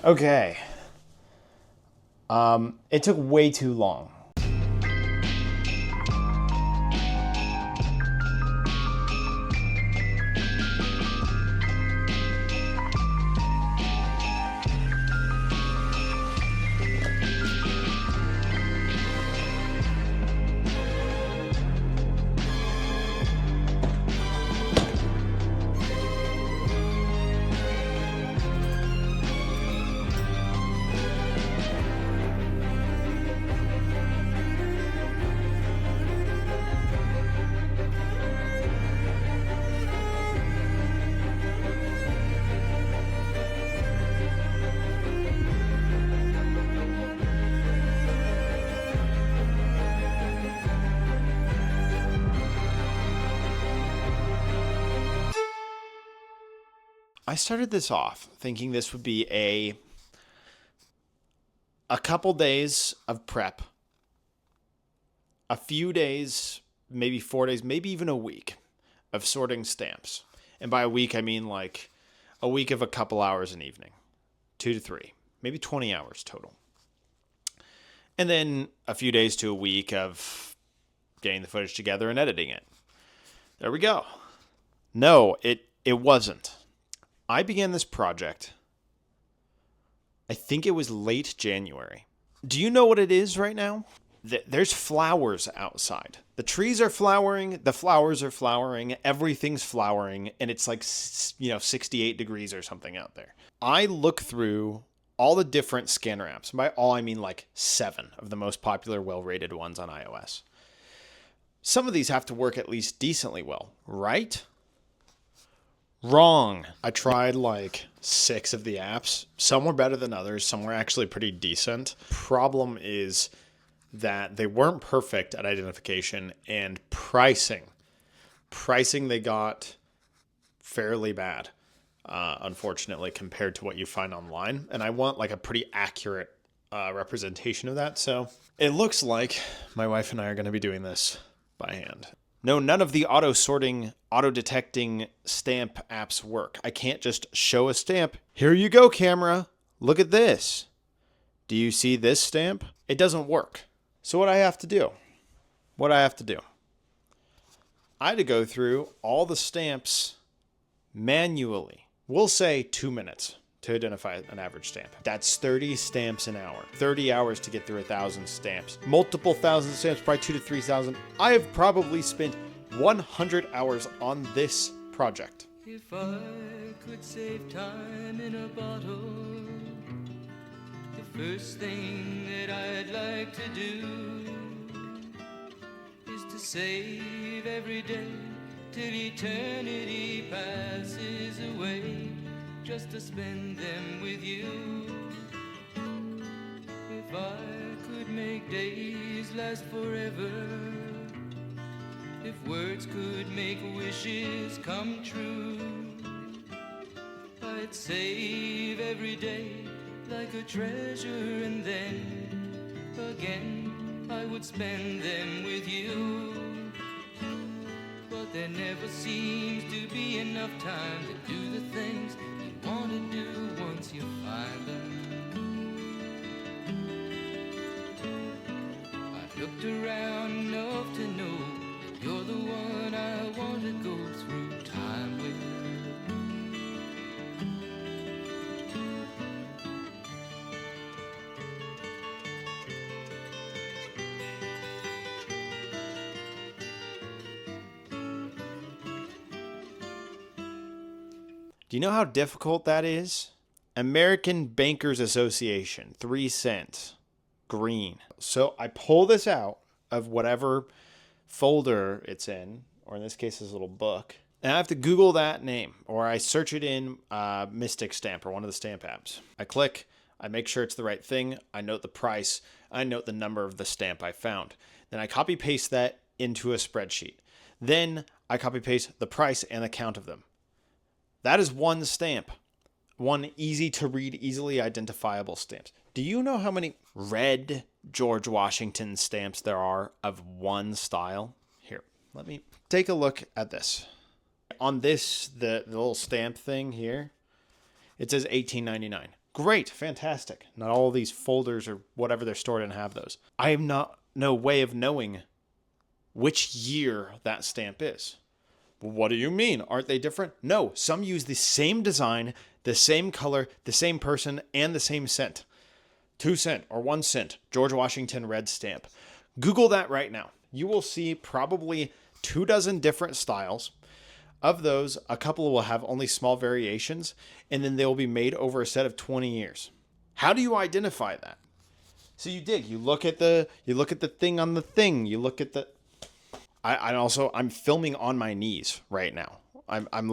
Okay. It took way too long. I started this off thinking this would be a couple days of prep, a few days, maybe 4 days, maybe even a week of sorting stamps. And by a week, I mean like a week of a couple hours an evening, 2 to 3, maybe 20 hours total. And then a few days to a week of getting the footage together and editing it. There we go. No, it wasn't. I began this project, I think it was late January. Do you know what it is right now? There's flowers outside. The trees are flowering, the flowers are flowering, everything's flowering, and it's like, 68 degrees or something out there. I look through all the different scanner apps. By all, I mean like 7 of the most popular, well-rated ones on iOS. Some of these have to work at least decently well, right? Wrong. I tried like 6 of the apps. Some were better than others. Some were actually pretty decent. Problem is that they weren't perfect at identification and pricing. Pricing they got fairly bad, unfortunately, compared to what you find online. And I want like a pretty accurate representation of that. So it looks like my wife and I are going to be doing this by hand. No, none of the auto-sorting, auto-detecting stamp apps work. I can't just show a stamp. Here you go, camera. Look at this. Do you see this stamp? It doesn't work. So what I have to do? I had to go through all the stamps manually. We'll say 2 minutes to identify an average stamp. That's 30 stamps an hour. 30 hours to get through 1,000 stamps. Multiple thousand stamps, probably 2,000 to 3,000. I have probably spent 100 hours on this project. If I could save time in a bottle, the first thing that I'd like to do is to save every day till eternity passes away, just to spend them with you. If I could make days last forever, if words could make wishes come true, I'd save every day like a treasure, and then again I would spend them with you. But there never seems to be enough time to do the things you want to do once you find them. I've looked around enough to know you're the one I want to go through time with. Do you know how difficult that is? American Bankers Association, 3 cents, green. So I pull this out of whatever folder it's in, or in this case, this little book, and I have to Google that name, or I search it in Mystic Stamp or one of the stamp apps. I click, I make sure it's the right thing, I note the price, I note the number of the stamp I found. Then I copy paste that into a spreadsheet. Then I copy paste the price and the count of them. That is one stamp. One easy to read, easily identifiable stamps. Do you know how many red George Washington stamps there are of one style? Here, let me take a look at this. On this, the little stamp thing here, it says $18.99. Great, fantastic. Not all of these folders or whatever they're stored in have those. I have no way of knowing which year that stamp is. What do you mean? Aren't they different? No, some use the same design, the same color, the same person, and the same cent. 2 cent or 1 cent, George Washington red stamp. Google that right now. You will see probably 24 different styles. Of those, a couple will have only small variations, and then they will be made over a set of 20 years. How do you identify that? So you dig, you look at the thing on the thing, you look at the... I'm filming on my knees right now. I'm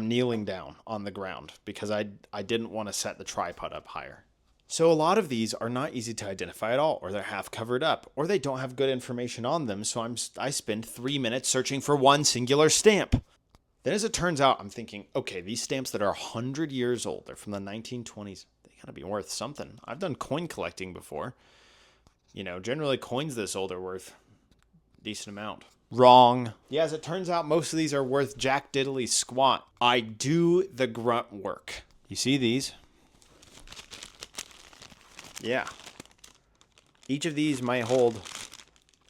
kneeling down on the ground because I didn't want to set the tripod up higher. So a lot of these are not easy to identify at all, or they're half covered up, or they don't have good information on them, so I spend 3 minutes searching for one singular stamp. Then as it turns out, I'm thinking, okay, these stamps that are 100 years old, they're from the 1920s, they gotta be worth something. I've done coin collecting before. Generally coins this old are worth a decent amount. Wrong. Yeah, as it turns out, most of these are worth jack diddly squat. I do the grunt work. You see these? Yeah. Each of these might hold,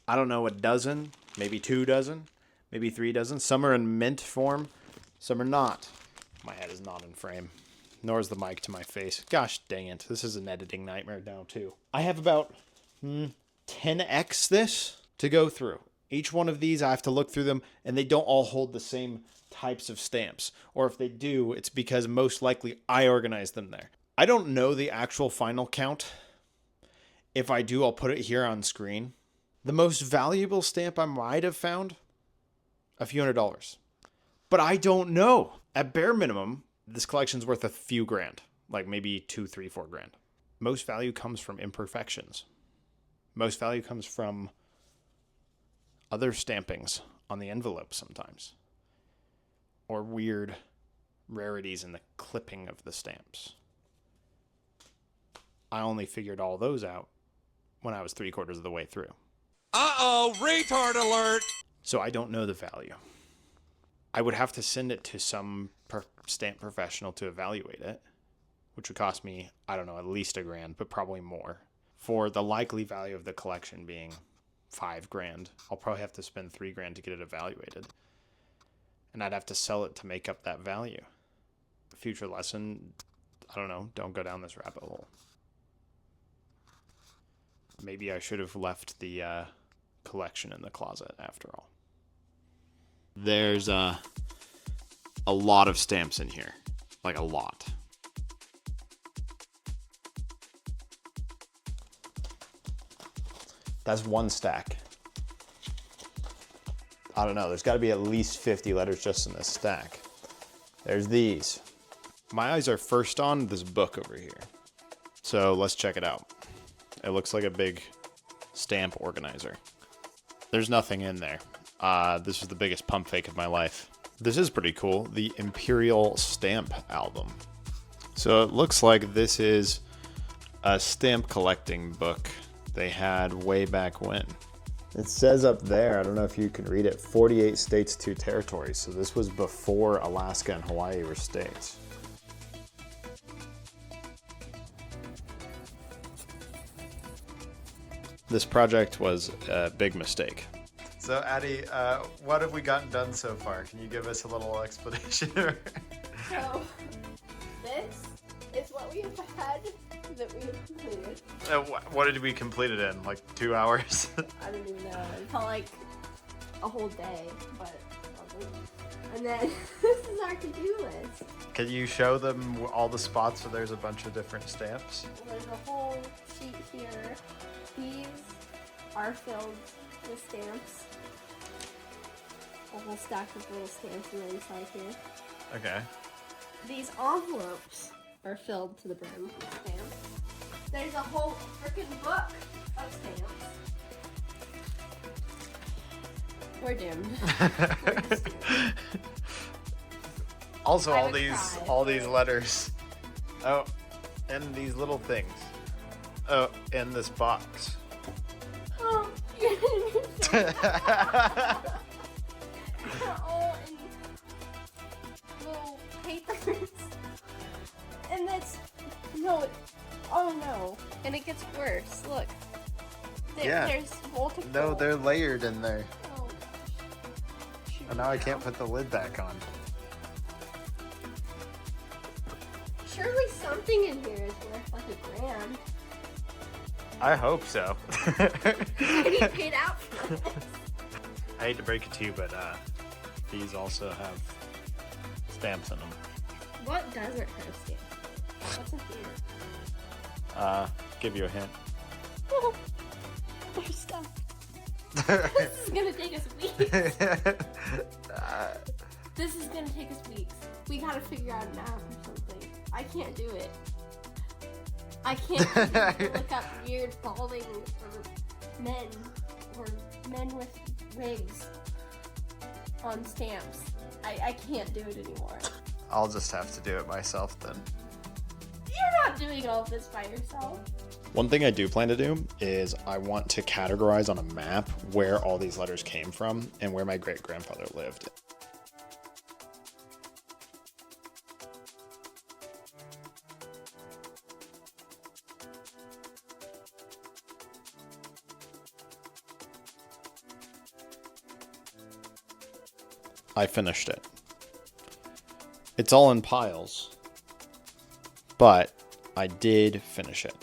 I don't know, a dozen, maybe 2 dozen, maybe 3 dozen. Some are in mint form, some are not. My head is not in frame, nor is the mic to my face. Gosh dang it, this is an editing nightmare now too. I have about 10x this to go through. Each one of these, I have to look through them, and they don't all hold the same types of stamps. Or if they do, it's because most likely I organized them there. I don't know the actual final count. If I do, I'll put it here on screen. The most valuable stamp I might have found, a few $100s. But I don't know. At bare minimum, this collection's worth a few grand. Like maybe 2, 3, 4 grand. Most value comes from imperfections. Most value comes from other stampings on the envelope sometimes. Or weird rarities in the clipping of the stamps. I only figured all those out when I was 3/4 of the way through. Uh-oh, retard alert! So I don't know the value. I would have to send it to some stamp professional to evaluate it, which would cost me, I don't know, at least $1 grand, but probably more. For the likely value of the collection being $5 grand, I'll probably have to spend $3 grand to get it evaluated. And I'd have to sell it to make up that value. Future lesson, I don't know, don't go down this rabbit hole. Maybe I should have left the collection in the closet after all. There's a lot of stamps in here. Like a lot. That's one stack. I don't know. There's got to be at least 50 letters just in this stack. There's these. My eyes are first on this book over here. So let's check it out. It looks like a big stamp organizer. There's nothing in there. This was the biggest pump fake of my life. This is pretty cool. The Imperial Stamp album. So it looks like this is a stamp collecting book they had way back when. It says up there, I don't know if you can read it, 48 states, 2 territories. So this was before Alaska and Hawaii were states. This project was a big mistake. So Addie, what have we gotten done so far? Can you give us a little explanation? So, this is what we have had that we have completed. What did we complete it in? Like 2 hours? I don't even know. It felt like a whole day, but and then this is our to-do list. Can you show them all the spots where there's a bunch of different stamps? There's a whole sheet here. These are filled with stamps. A whole stack of little stamps on the inside here. Okay. These envelopes are filled to the brim with stamps. There's a whole freaking book of stamps. We're doomed. We're just doomed. Also, I all would these cry. all these letters. Oh, and these little things. Oh, and this box. Oh, you're all in little papers. And that's No, oh no. And it gets worse. Look. Yeah. There's multiple. No, they're layered in there. Oh gosh. Shoot And now I now. can't put the lid back on. Surely something in here is worth like $1,000. I hope so. And he paid out for it. I hate to break it to you, but these also have stamps in them. What doesn't have stamps? What's in here? Give you a hint. Oh, they're stuck. This is gonna take us weeks. This is gonna take us weeks. We gotta figure out an app or something. I can't do it. I can't look up weird balding or men with wigs on stamps. I can't do it anymore. I'll just have to do it myself then. You're not doing all of this by yourself. One thing I do plan to do is I want to categorize on a map where all these letters came from and where my great-grandfather lived. I finished it. It's all in piles, but I did finish it.